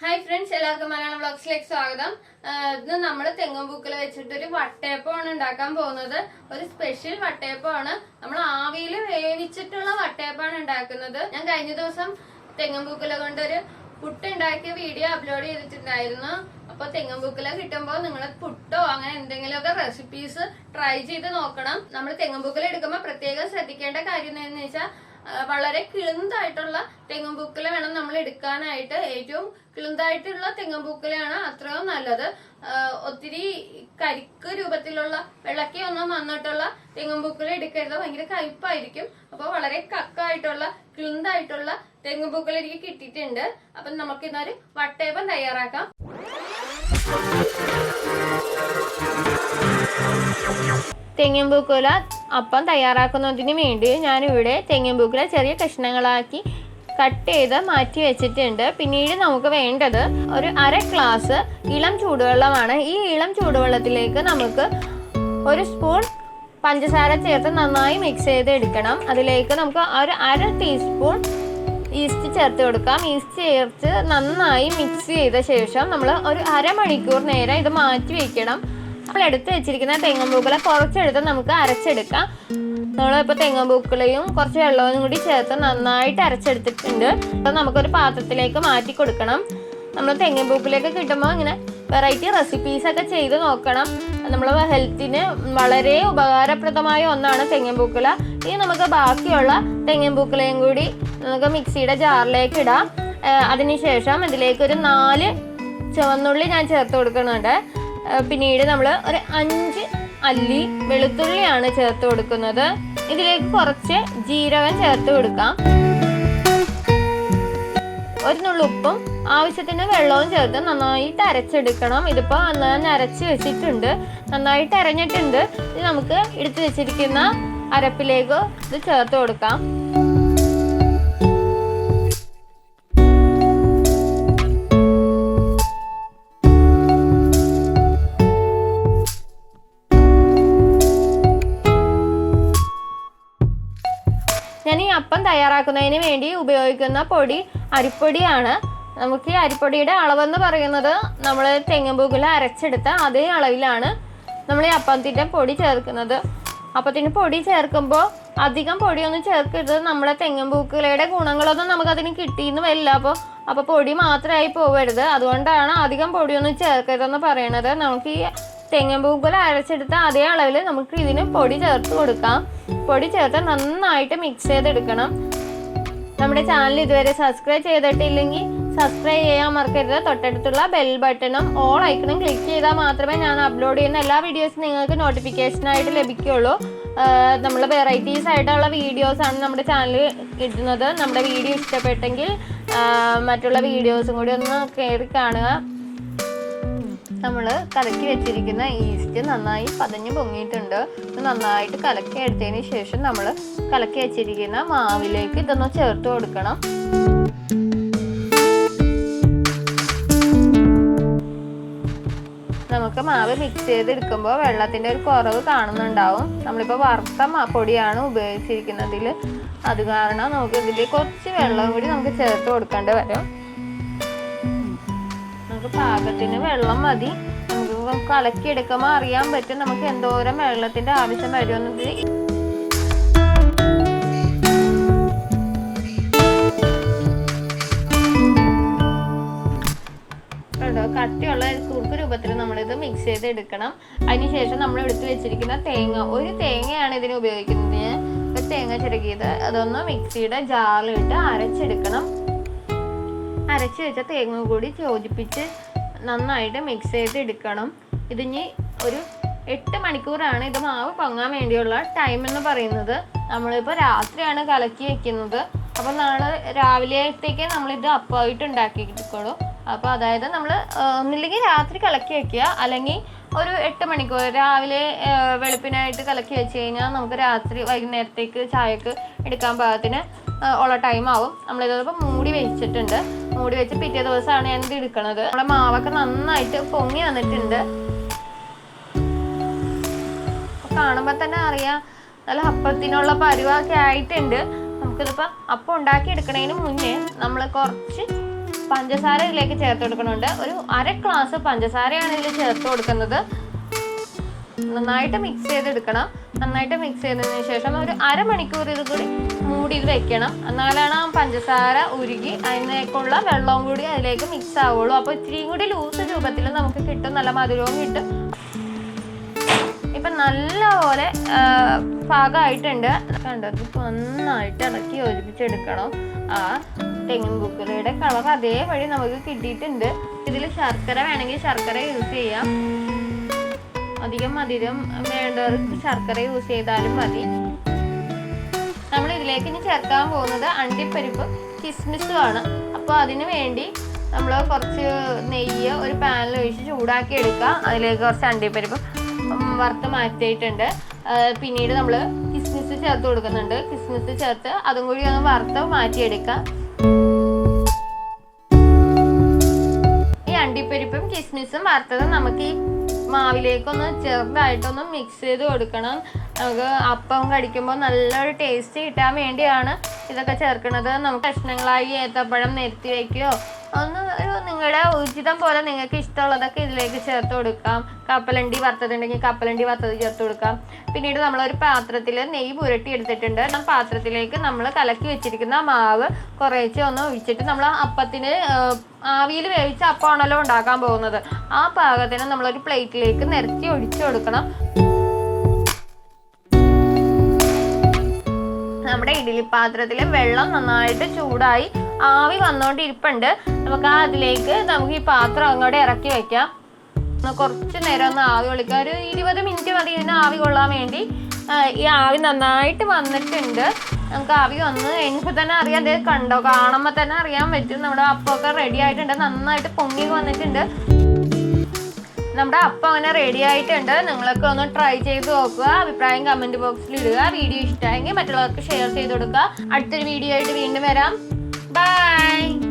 Hi friends, എല്ലാവർക്കും മലയാളം വ്ളോഗ്സിലേക്ക് സ്വാഗതം. ഇന്ന് നമ്മൾ തെങ്ങും പൂക്കല വെച്ചിട്ട് ഒരു വട്ടയപ്പമാണ് ഉണ്ടാക്കാൻ പോകുന്നത്. ഒരു സ്പെഷ്യൽ വട്ടയപ്പമാണ്. നമ്മൾ ആവിയിൽ വേവിച്ചിട്ടുള്ള വട്ടയപ്പമാണ് ഉണ്ടാക്കുന്നത്. ഞാൻ കഴിഞ്ഞ ദിവസം തെങ്ങും പൂക്കല കൊണ്ടൊരു പുട്ടുണ്ടാക്കിയ വീഡിയോ അപ്ലോഡ് ചെയ്തിട്ടുണ്ടായിരുന്നു. അപ്പൊ തെങ്ങും പൂക്കല കിട്ടുമ്പോൾ നിങ്ങൾ പുട്ടോ അങ്ങനെ എന്തെങ്കിലുമൊക്കെ റെസിപ്പീസ് ട്രൈ ചെയ്ത് നോക്കണം. നമ്മൾ തെങ്ങും പൂക്കല എടുക്കുമ്പോൾ പ്രത്യേകം ശ്രദ്ധിക്കേണ്ട കാര്യം എന്താണെന്ന് വെച്ചാൽ വളരെ കിളുന്തായിട്ടുള്ള തെങ്ങുംപൂക്കല വേണം നമ്മൾ എടുക്കാനായിട്ട്. ഏറ്റവും കിളുന്തായിട്ടുള്ള തെങ്ങുംപൂക്കലയാണ് അത്രയും നല്ലത്. ഒത്തിരി കരിക്ക് രൂപത്തിലുള്ള വിളക്കിയൊന്നും വന്നിട്ടുള്ള തെങ്ങുംപൂക്കല എടുക്കരുത്, ഭയങ്കര കയ്പായിരിക്കും. അപ്പൊ വളരെ കക്കായിട്ടുള്ള കിളുന്തായിട്ടുള്ള തെങ്ങുംപൂക്കല എനിക്ക് കിട്ടിയിട്ടുണ്ട്. അപ്പൊ നമുക്ക് ഇന്നൊരു വട്ടയപ്പം തയ്യാറാക്കാം. തെങ്ങിൻപൂക്കുല അപ്പം തയ്യാറാക്കുന്നതിന് വേണ്ടി ഞാനിവിടെ തെങ്ങിൻപൂക്കുല ചെറിയ കഷ്ണങ്ങളാക്കി കട്ട് ചെയ്ത് മാറ്റി വെച്ചിട്ടുണ്ട്. പിന്നീട് നമുക്ക് വേണ്ടത് ഒരു അര ഗ്ലാസ് ഇളം ചൂടുവെള്ളമാണ്. ഈ ഇളം ചൂടുവെള്ളത്തിലേക്ക് നമുക്ക് ഒരു സ്പൂൺ പഞ്ചസാര ചേർത്ത് നന്നായി മിക്സ് ചെയ്ത് എടുക്കണം. അതിലേക്ക് നമുക്ക് ഒരു അര ടീസ്പൂൺ ഈസ്റ്റ് ചേർത്ത് കൊടുക്കാം. ഈസ്റ്റ് ചേർത്ത് നന്നായി മിക്സ് ചെയ്ത ശേഷം നമ്മൾ ഒരു അരമണിക്കൂർ നേരം ഇത് മാറ്റി വയ്ക്കണം. നമ്മൾ എടുത്ത് വെച്ചിരിക്കുന്ന തെങ്ങുംപൂക്കല കുറച്ചെടുത്ത് നമുക്ക് അരച്ചെടുക്കാം. നമ്മളിപ്പോൾ തെങ്ങുംപൂക്കലയും കുറച്ച് വെള്ളവും കൂടി ചേർത്ത് നന്നായിട്ട് അരച്ചെടുത്തിട്ടുണ്ട്. അപ്പോൾ നമുക്കൊരു പാത്രത്തിലേക്ക് മാറ്റി കൊടുക്കണം. നമ്മൾ തെങ്ങുംപൂക്കലൊക്കെ കിട്ടുമ്പോൾ ഇങ്ങനെ വെറൈറ്റി റെസിപ്പീസൊക്കെ ചെയ്ത് നോക്കണം. നമ്മൾ ഹെൽത്തിന് വളരെ ഉപകാരപ്രദമായ ഒന്നാണ് തെങ്ങുംപൂക്കല. ഇനി നമുക്ക് ബാക്കിയുള്ള തെങ്ങുംപൂക്കലയും കൂടി നമുക്ക് മിക്സിയുടെ ജാറിലേക്ക് ഇടാം. അതിനുശേഷം ഇതിലേക്ക് ഒരു 4 ചുവന്നുള്ളി ഞാൻ ചേർത്ത് കൊടുക്കുന്നുണ്ട്. പിന്നീട് നമ്മൾ ഒരു 5 അല്ലി വെളുത്തുള്ളിയാണ് ചേർത്ത് കൊടുക്കുന്നത്. ഇതിലേക്ക് കുറച്ച് ജീരകം ചേർത്ത് കൊടുക്കാം. ഒരു നുള്ളുപ്പും ആവശ്യത്തിന് വെള്ളവും ചേർത്ത് നന്നായിട്ട് അരച്ചെടുക്കണം. ഇതിപ്പോൾ ഞാൻ അരച്ച് വെച്ചിട്ടുണ്ട്, നന്നായിട്ട് അരഞ്ഞിട്ടുണ്ട്. ഇത് നമുക്ക് എടുത്തു വെച്ചിരിക്കുന്ന അരപ്പിലേക്ക് ഇത് ചേർത്ത് കൊടുക്കാം. ഞാൻ ഈ അപ്പം തയ്യാറാക്കുന്നതിന് വേണ്ടി ഉപയോഗിക്കുന്ന പൊടി അരിപ്പൊടിയാണ്. നമുക്ക് ഈ അരിപ്പൊടിയുടെ അളവെന്ന് പറയുന്നത് നമ്മൾ തെങ്ങുംപൂക്കല അരച്ചെടുത്ത അതേ അളവിലാണ് നമ്മൾ ഈ അപ്പത്തിൻ്റെ പൊടി ചേർക്കുന്നത്. അപ്പത്തിൻ്റെ പൊടി ചേർക്കുമ്പോൾ അധികം പൊടിയൊന്നും ചേർക്കരുത്. നമ്മളെ തെങ്ങുംപൂക്കലയുടെ ഗുണങ്ങളൊന്നും നമുക്കതിന് കിട്ടിയെന്ന് വരില്ല. അപ്പോൾ പൊടി മാത്രമായി പോകരുത്. അതുകൊണ്ടാണ് അധികം പൊടിയൊന്നും ചേർക്കരുതെന്ന് പറയണത്. നമുക്ക് ഈ തെങ്ങുംപൂക്കല അരച്ചെടുത്ത അതേ അളവിൽ നമുക്ക് ഇതിന് പൊടി ചേർത്ത് കൊടുക്കാം. പൊടി ചേർത്ത് നന്നായിട്ട് മിക്സ് ചെയ്തെടുക്കണം. നമ്മുടെ ചാനൽ ഇതുവരെ സബ്സ്ക്രൈബ് ചെയ്തിട്ടില്ലെങ്കിൽ സബ്സ്ക്രൈബ് ചെയ്യാൻ മറക്കരുത്. തൊട്ടടുത്തുള്ള ബെൽ ബട്ടണും ഓൾ ഐക്കണും ക്ലിക്ക് ചെയ്താൽ മാത്രമേ ഞാൻ അപ്ലോഡ് ചെയ്യുന്ന എല്ലാ വീഡിയോസും നിങ്ങൾക്ക് നോട്ടിഫിക്കേഷനായിട്ട് ലഭിക്കുകയുള്ളൂ. നമ്മൾ വെറൈറ്റീസ് ആയിട്ടുള്ള വീഡിയോസാണ് നമ്മുടെ ചാനലിൽ ഇടുന്നത്. നമ്മുടെ വീഡിയോ ഇഷ്ടപ്പെട്ടെങ്കിൽ മറ്റുള്ള വീഡിയോസും കൂടി ഒന്ന് കയറി കാണുക. നമ്മൾ കലക്കി വെച്ചിരിക്കുന്ന ഈസ്റ്റ് നന്നായി പതഞ്ഞ് പൊങ്ങിയിട്ടുണ്ട്. നന്നായിട്ട് കലക്കി എടുത്തതിന് ശേഷം നമ്മൾ കലക്കി വെച്ചിരിക്കുന്ന മാവിലേക്ക് ഇതൊന്ന് ചേർത്ത് കൊടുക്കണം. നമുക്ക് മാവ് മിക്സ് ചെയ്തെടുക്കുമ്പോൾ വെള്ളത്തിൻ്റെ ഒരു കുറവ് കാണുന്നുണ്ടാവും. നമ്മളിപ്പോൾ വറുത്ത പൊടിയാണ് ഉപയോഗിച്ചിരിക്കുന്നതിൽ. അത് കാരണം നമുക്ക് ഇതിൽ കുറച്ച് വെള്ളം കൂടി നമുക്ക് ചേർത്ത് കൊടുക്കേണ്ടി വരും. പാകത്തിന് വെള്ളം മതി. നമുക്ക് കലക്കിയെടുക്കുമ്പോൾ അറിയാൻ പറ്റും നമുക്ക് എന്തോരം വെള്ളത്തിന്റെ ആവശ്യം വരുമെന്നത്. കട്ടിയുള്ള കുറുക്ക് രൂപത്തിൽ നമ്മളിത് മിക്സ് ചെയ്ത് എടുക്കണം. അതിനുശേഷം നമ്മൾ എടുത്ത് വെച്ചിരിക്കുന്ന ഒരു തേങ്ങയാണ് ഇതിന് ഉപയോഗിക്കുന്നത്. ഒരു തേങ്ങ ചിരകിയത് അതൊന്ന് മിക്സിയുടെ ജാറിലിട്ട് അരച്ചെടുക്കണം. അരച്ച് വെച്ച തേങ്ങ കൂടി യോജിപ്പിച്ച് നന്നായിട്ട് മിക്സ് ചെയ്ത് എടുക്കണം. ഇതിന് ഒരു 8 മണിക്കൂറാണ് ഇത് മാവ് പൊങ്ങാൻ വേണ്ടിയുള്ള ടൈം എന്ന് പറയുന്നത്. നമ്മളിപ്പോൾ രാത്രിയാണ് കലക്കി വെക്കുന്നത്. അപ്പോൾ നാളെ രാവിലത്തേക്ക് നമ്മളിത് അപ്പമായിട്ട് ഉണ്ടാക്കിയെടുക്കുള്ളൂ. അപ്പോൾ അതായത് നമ്മൾ ഒന്നില്ലെങ്കിൽ രാത്രി കലക്കി വെക്കുക, അല്ലെങ്കിൽ ഒരു 8 മണിക്കൂർ രാവിലെ വെളുപ്പിനായിട്ട് കലക്കി വെച്ച് കഴിഞ്ഞാൽ നമുക്ക് രാത്രി വൈകുന്നേരത്തേക്ക് ചായക്ക് എടുക്കാൻ പാകത്തിന് ഉള്ള ടൈം ആവും. നമ്മളിതിപ്പോൾ മൂടി വെച്ചിട്ടുണ്ട്. മൂടി വെച്ച് പിറ്റേ ദിവസമാണ് ഞാൻ ഇത് എടുക്കണത്. നമ്മുടെ മാവൊക്കെ നന്നായിട്ട് പൊങ്ങി വന്നിട്ടുണ്ട്. കാണുമ്പോൾ തന്നെ അറിയാം നല്ല അപ്പത്തിനുള്ള പരുവൊക്കെ ആയിട്ടുണ്ട്. നമുക്കിതിപ്പോൾ അപ്പം ഉണ്ടാക്കി എടുക്കണതിന് മുന്നേ നമ്മൾ കുറച്ച് പഞ്ചസാര ഇതിലേക്ക് ചേർത്ത് കൊടുക്കുന്നുണ്ട്. ഒരു 1/2 ഗ്ലാസ് പഞ്ചസാരയാണ് ഇതിൽ ചേർത്ത് കൊടുക്കുന്നത്. നന്നായിട്ട് മിക്സ് ചെയ്തെടുക്കണം. നന്നായിട്ട് മിക്സ് ചെയ്തതിന് ശേഷം ഒരു അരമണിക്കൂർ ഇത് കൂടി മൂടി ഇത് വെക്കണം. എന്നാലാണ് ആ പഞ്ചസാര ഉരുകി അതിനേക്കുള്ള വെള്ളവും കൂടി അതിലേക്ക് മിക്സ് ആവുള്ളൂ. അപ്പോൾ ഇത്തിരിയും കൂടി ലൂസ് രൂപത്തിൽ നമുക്ക് കിട്ടും, നല്ല മധുരവും കിട്ടും. ഇപ്പം നല്ലപോലെ പാകമായിട്ടുണ്ട്. കണ്ടത് നന്നായിട്ട് ഇളക്കി യോജിപ്പിച്ചെടുക്കണം. ആ തെങ്ങിൻ പൂക്കുലയുടെ കളർ അതേപടി നമുക്ക് കിട്ടിയിട്ടുണ്ട്. ഇതിൽ ശർക്കര വേണമെങ്കിൽ ശർക്കര യൂസ് ചെയ്യാം. അധികം മധുരം വേണ്ടവർക്ക് ശർക്കര യൂസ് ചെയ്താലും മതി. നമ്മൾ ഇതിലേക്ക് ഇനി ചേർക്കാൻ പോകുന്നത് അണ്ടിപ്പരിപ്പ് കിസ്മിസും ആണ്. അപ്പോൾ അതിന് വേണ്ടി നമ്മൾ കുറച്ച് നെയ്യ് ഒരു പാനിൽ ഒഴിച്ച് ചൂടാക്കി എടുക്കുക. അതിലേക്ക് കുറച്ച് അണ്ടിപ്പരിപ്പ് വറുത്ത് മാറ്റിയിട്ടുണ്ട്. പിന്നീട് നമ്മൾ കിസ്മിസ് ചേർത്ത് കൊടുക്കുന്നുണ്ട്. കിസ്മിസ് ചേർത്ത് അതും കൂടി ഒന്ന് വറുത്ത് മാറ്റിയെടുക്കാം. ഈ അണ്ടിപ്പരിപ്പും കിസ്മിസും വറുത്തത് നമുക്ക് ഈ മാവിലേക്കൊന്ന് ചെറുതായിട്ടൊന്ന് മിക്സ് ചെയ്ത് കൊടുക്കണം. നമുക്ക് അപ്പം കടിക്കുമ്പോൾ നല്ലൊരു ടേസ്റ്റ് കിട്ടാൻ വേണ്ടിയാണ് ഇതൊക്കെ ചേർക്കുന്നത്. നമുക്ക് കഷ്ണങ്ങളായി ഏത്തപ്പഴം നിരത്തി വയ്ക്കുകയോ ഒന്ന് നിങ്ങളുടെ ഉചിതം പോലെ നിങ്ങൾക്ക് ഇഷ്ടമുള്ളതൊക്കെ ഇതിലേക്ക് ചേർത്ത് കൊടുക്കാം. കപ്പലണ്ടി വറുത്തതുണ്ടെങ്കിൽ കപ്പലണ്ടി വറുത്തത് ചേർത്ത് കൊടുക്കാം. പിന്നീട് നമ്മളൊരു പാത്രത്തിൽ നെയ്യ് പുരട്ടി എടുത്തിട്ടുണ്ട്. ആ പാത്രത്തിലേക്ക് നമ്മൾ കലക്കി വെച്ചിരിക്കുന്ന മാവ് കുറേശ്ശെ ഒന്ന് ഒഴിച്ചിട്ട് നമ്മൾ അപ്പത്തിന് ആവിയിൽ വേവിച്ച അപ്പമാണല്ലോ ഉണ്ടാക്കാൻ പോകുന്നത്. ആ പാകത്തിന് നമ്മളൊരു പ്ലേറ്റിലേക്ക് നിരത്തി ഒഴിച്ചു കൊടുക്കണം. നമ്മുടെ ഇഡ്ഡലി പാത്രത്തിൽ വെള്ളം നന്നായിട്ട് ചൂടായി ആവി വന്നുകൊണ്ടിരിപ്പുണ്ട്. നമുക്ക് അതിലേക്ക് നമുക്ക് ഈ പാത്രം അങ്ങോട്ട് ഇറക്കി വെക്കാം. കുറച്ച് നേരം ഒന്ന് ആവി കൊള്ളിക്കാം. ഒരു 20 മിനിറ്റ് മതി ഇതിന് ആവി കൊള്ളാൻ വേണ്ടി. ഈ ആവി നന്നായിട്ട് വന്നിട്ടുണ്ട്. നമുക്ക് ആവി വന്ന് കഴിഞ്ഞപ്പോൾ തന്നെ അറിയാം. അത് കണ്ടോ, കാണുമ്പോൾ തന്നെ അറിയാൻ പറ്റും നമ്മുടെ അപ്പമൊക്കെ റെഡി ആയിട്ടുണ്ട്. നന്നായിട്ട് പൊങ്ങി വന്നിട്ടുണ്ട്. നമ്മുടെ അപ്പം അങ്ങനെ റെഡി ആയിട്ടുണ്ട്. നിങ്ങളൊക്കെ ഒന്ന് ട്രൈ ചെയ്ത് നോക്കുക. അഭിപ്രായം കമൻറ്റ് ബോക്സിൽ ഇടുക. വീഡിയോ ഇഷ്ടമായെങ്കിൽ മറ്റുള്ളവർക്ക് ഷെയർ ചെയ്ത് കൊടുക്കുക. അടുത്തൊരു വീഡിയോ ആയിട്ട് വീണ്ടും വരാം. ബൈ.